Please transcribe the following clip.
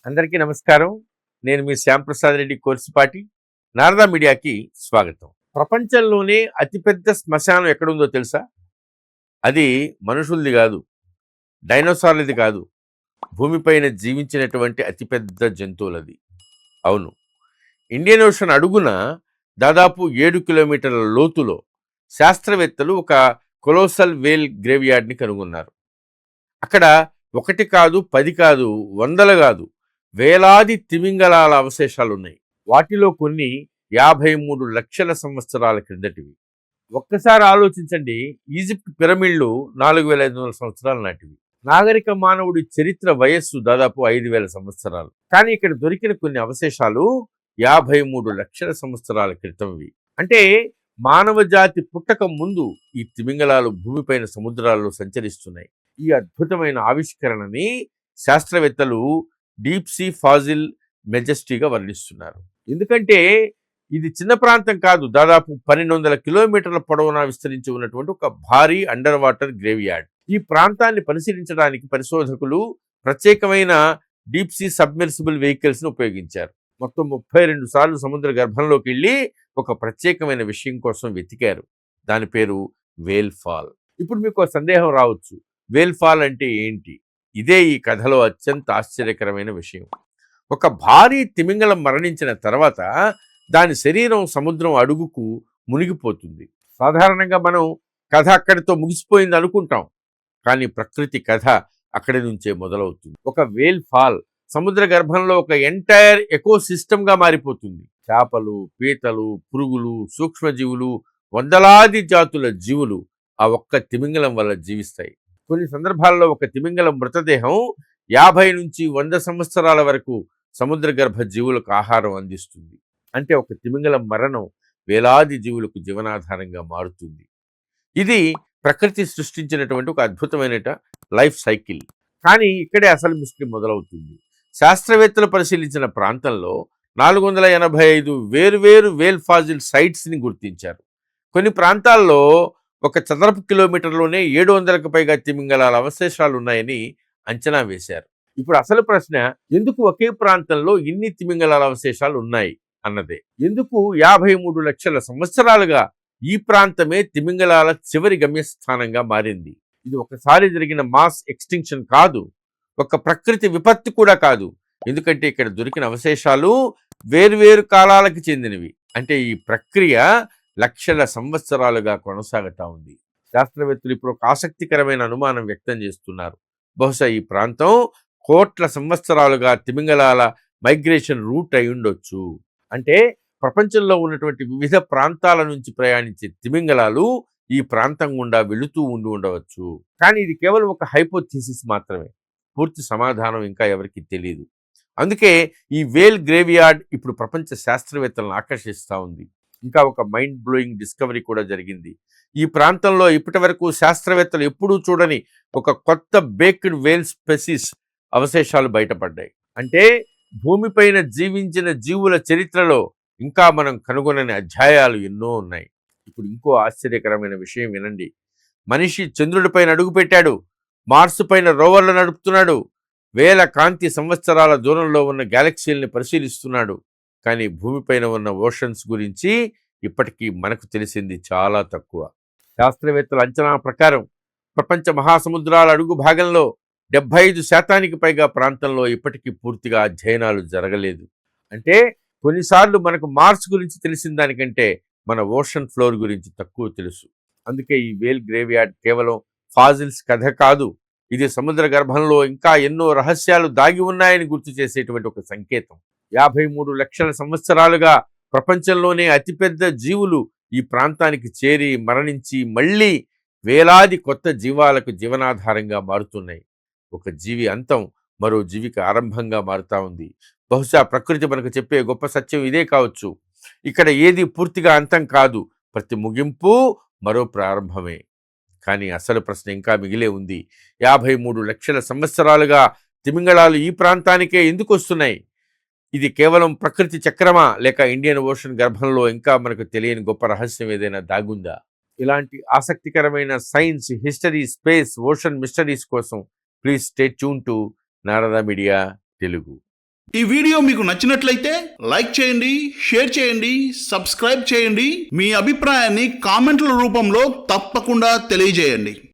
అందరికీ నమస్కారం. నేను మీ శ్యాంప్రసాద్ రెడ్డి కోర్సుపాటి. నారదా మీడియాకి స్వాగతం. ప్రపంచంలోనే అతిపెద్ద శ్మశానం ఎక్కడుందో తెలుసా? అది మనుషులది కాదు, డైనోసార్లది కాదు, భూమిపైన జీవించినటువంటి అతిపెద్ద జంతువులది. అవును, ఇండియన్ ఓషన్ అడుగున దాదాపు 7 కిలోమీటర్ల లోతులో శాస్త్రవేత్తలు ఒక కొలోసల్ వేల్ గ్రేవ్యార్డ్ని కనుగొన్నారు. అక్కడ ఒకటి కాదు, 10 కాదు, వందలు కాదు, వేలాది తిమింగలాల అవశేషాలున్నాయి. వాటిలో కొన్ని 53 లక్షల సంవత్సరాల క్రిందటివి. ఒక్కసారి ఆలోచించండి, ఈజిప్ట్ పిరమిడ్లు 4500 సంవత్సరాల నాటివి. నాగరిక మానవుడి చరిత్ర వయస్సు దాదాపు 5000 సంవత్సరాలు. కానీ ఇక్కడ దొరికిన కొన్ని అవశేషాలు 53 లక్షల సంవత్సరాల క్రితంవి. అంటే మానవ జాతి పుట్టక ముందు ఈ తిమింగలాలు భూమిపైన సముద్రాల్లో సంచరిస్తున్నాయి. ఈ అద్భుతమైన ఆవిష్కరణని శాస్త్రవేత్తలు డీప్ సీ ఫాజిల్ మెజెస్టీగా వర్ణిస్తున్నారు. ఎందుకంటే ఇది చిన్న ప్రాంతం కాదు, దాదాపు 1200 కిలోమీటర్ల పొడవునా విస్తరించి ఉన్నటువంటి ఒక భారీ అండర్ వాటర్ గ్రేవ్యార్డ్. ఈ ప్రాంతాన్ని పరిశీలించడానికి పరిశోధకులు ప్రత్యేకమైన డీప్ సీ సబ్మెర్సిబుల్ వెహికల్స్ను ఉపయోగించారు. మొత్తం 32 సార్లు సముద్ర గర్భంలోకి వెళ్ళి ఒక ప్రత్యేకమైన విషయం కోసం వెతికారు. దాని పేరు వేల్ ఫాల్. ఇప్పుడు మీకు సందేహం రావచ్చు, వేల్ ఫాల్ అంటే ఏంటి? ఇదే ఈ కథలో అత్యంత ఆశ్చర్యకరమైన విషయం. ఒక భారీ తిమింగలం మరణించిన తర్వాత దాని శరీరం సముద్రం అడుగుకు మునిగిపోతుంది. సాధారణంగా మనం కథ అక్కడితో ముగిసిపోయింది అనుకుంటాం, కానీ ప్రకృతి కథ అక్కడి నుంచే మొదలవుతుంది. ఒక వేల్ ఫాల్ సముద్ర గర్భంలో ఒక ఎంటైర్ ఎకోసిస్టమ్గా మారిపోతుంది. చేపలు, పీతలు, పురుగులు, సూక్ష్మజీవులు, వందలాది జాతుల జీవులు ఆ ఒక్క తిమింగలం వల్ల జీవిస్తాయి. కొన్ని సందర్భాల్లో ఒక తిమింగలం మృతదేహం 50 నుంచి 100 సంవత్సరాల వరకు సముద్ర గర్భ జీవులకు ఆహారం అందిస్తుంది. అంటే ఒక తిమింగలం మరణం వేలాది జీవులకు జీవనాధారంగా మారుతుంది. ఇది ప్రకృతి సృష్టించినటువంటి ఒక అద్భుతమైన లైఫ్ సైకిల్. కానీ ఇక్కడే అసలు మిస్టరీ మొదలవుతుంది. శాస్త్రవేత్తలు పరిశీలించిన ప్రాంతంలో 485 వేర్వేరు వేల్ ఫాజిల్ సైట్స్ని గుర్తించారు. కొన్ని ప్రాంతాల్లో ఒక చదరపు కిలోమీటర్లోనే 700కు పైగా తిమింగలాల అవశేషాలు ఉన్నాయని అంచనా వేశారు. ఇప్పుడు అసలు ప్రశ్న, ఎందుకు ఒకే ప్రాంతంలో ఇన్ని తిమింగలాల అవశేషాలు ఉన్నాయి అన్నదే. ఎందుకు 53 లక్షల సంవత్సరాలుగా ఈ ప్రాంతమే తిమింగలాల చివరి గమ్యస్థానంగా మారింది? ఇది ఒకసారి జరిగిన మాస్ ఎక్స్టింక్షన్ కాదు, ఒక ప్రకృతి విపత్తు కూడా కాదు. ఎందుకంటే ఇక్కడ దొరికిన అవశేషాలు వేర్వేరు కాలాలకు చెందినవి. అంటే ఈ ప్రక్రియ లక్షల సంవత్సరాలుగా కొనసాగుతూ ఉంది. శాస్త్రవేత్తలు ఇప్పుడు ఒక ఆసక్తికరమైన అనుమానం వ్యక్తం చేస్తున్నారు. బహుశా ఈ ప్రాంతం కోట్ల సంవత్సరాలుగా తిమింగలాల మైగ్రేషన్ రూట్ అయి ఉండొచ్చు. అంటే ప్రపంచంలో ఉన్నటువంటి వివిధ ప్రాంతాల నుంచి ప్రయాణించే తిమింగలాలు ఈ ప్రాంతం గుండా వెళుతూ ఉండవచ్చు. కానీ ఇది కేవలం ఒక హైపోథీసిస్ మాత్రమే. పూర్తి సమాధానం ఇంకా ఎవరికి తెలియదు. అందుకే ఈ వేల్ గ్రేవ్యార్డ్ ఇప్పుడు ప్రపంచ శాస్త్రవేత్తలను ఆకర్షిస్తూ ఉంది. ఇంకా ఒక మైండ్ బ్లోయింగ్ డిస్కవరీ కూడా జరిగింది. ఈ ప్రాంతంలో ఇప్పటి వరకు శాస్త్రవేత్తలు ఎప్పుడూ చూడని ఒక కొత్త బేక్డ్ వేల్ స్పెసిస్ అవశేషాలు బయటపడ్డాయి. అంటే భూమిపైన జీవించిన జీవుల చరిత్రలో ఇంకా మనం కనుగొనని అధ్యాయాలు ఎన్నో ఉన్నాయి. ఇప్పుడు ఇంకో ఆశ్చర్యకరమైన విషయం వినండి. మనిషి చంద్రుడిపైన అడుగుపెట్టాడు, మార్సు పైన రోవర్లు నడుపుతున్నాడు, వేల కాంతి సంవత్సరాల దూరంలో ఉన్న గ్యాలక్సీల్ని పరిశీలిస్తున్నాడు. కానీ భూమిపైన ఉన్న ఓషన్స్ గురించి ఇప్పటికీ మనకు తెలిసింది చాలా తక్కువ. శాస్త్రవేత్తల అంచనా ప్రకారం ప్రపంచ మహాసముద్రాల అడుగు భాగంలో 75% పైగా ప్రాంతంలో ఇప్పటికీ పూర్తిగా అధ్యయనాలు జరగలేదు. అంటే కొన్నిసార్లు మనకు మార్స్ గురించి తెలిసిన దానికంటే మన ఓషన్ ఫ్లోర్ గురించి తక్కువ తెలుసు. అందుకే ఈ వేల్ గ్రేవ్యార్డ్ కేవలం ఫాజిల్స్ కథ కాదు, ఇది సముద్ర గర్భంలో ఇంకా ఎన్నో రహస్యాలు దాగి ఉన్నాయని గుర్తు చేసేటువంటి ఒక సంకేతం. 53 లక్షల సంవత్సరాలుగా ప్రపంచంలోనే అతిపెద్ద జీవులు ఈ ప్రాంతానికి చేరి మరణించి మళ్ళీ వేలాది కొత్త జీవాలకు జీవనాధారంగా మారుతున్నాయి. ఒక జీవి అంతం మరో జీవికి ఆరంభంగా మారుతా ఉంది. బహుశా ప్రకృతి మనకు చెప్పే గొప్ప సత్యం ఇదే కావచ్చు. ఇక్కడ ఏది పూర్తిగా అంతం కాదు, ప్రతి ముగింపు మరో ప్రారంభమే. కానీ అసలు ప్రశ్న ఇంకా మిగిలే ఉంది. 53 లక్షల సంవత్సరాలుగా తిమింగళాలు ఈ ప్రాంతానికే ఎందుకు వస్తున్నాయి? ఇది కేవలం ప్రకృతి చక్రమా, లేక ఇండియన్ ఓషన్ గర్భంలో ఇంకా మనకు తెలియని గొప్ప రహస్యం ఏదైనా దాగుందా? ఇలాంటి ఆసక్తికరమైన science, history, space, ocean mysteries కోసం please stay tune to Narada media Telugu. ఈ వీడియో మీకు నచ్చినట్లయితే లైక్ చేయండి, షేర్ చేయండి, సబ్స్క్రైబ్ చేయండి. మీ అభిప్రాయాన్ని కామెంట్ల రూపంలో తప్పకుండా తెలియజేయండి.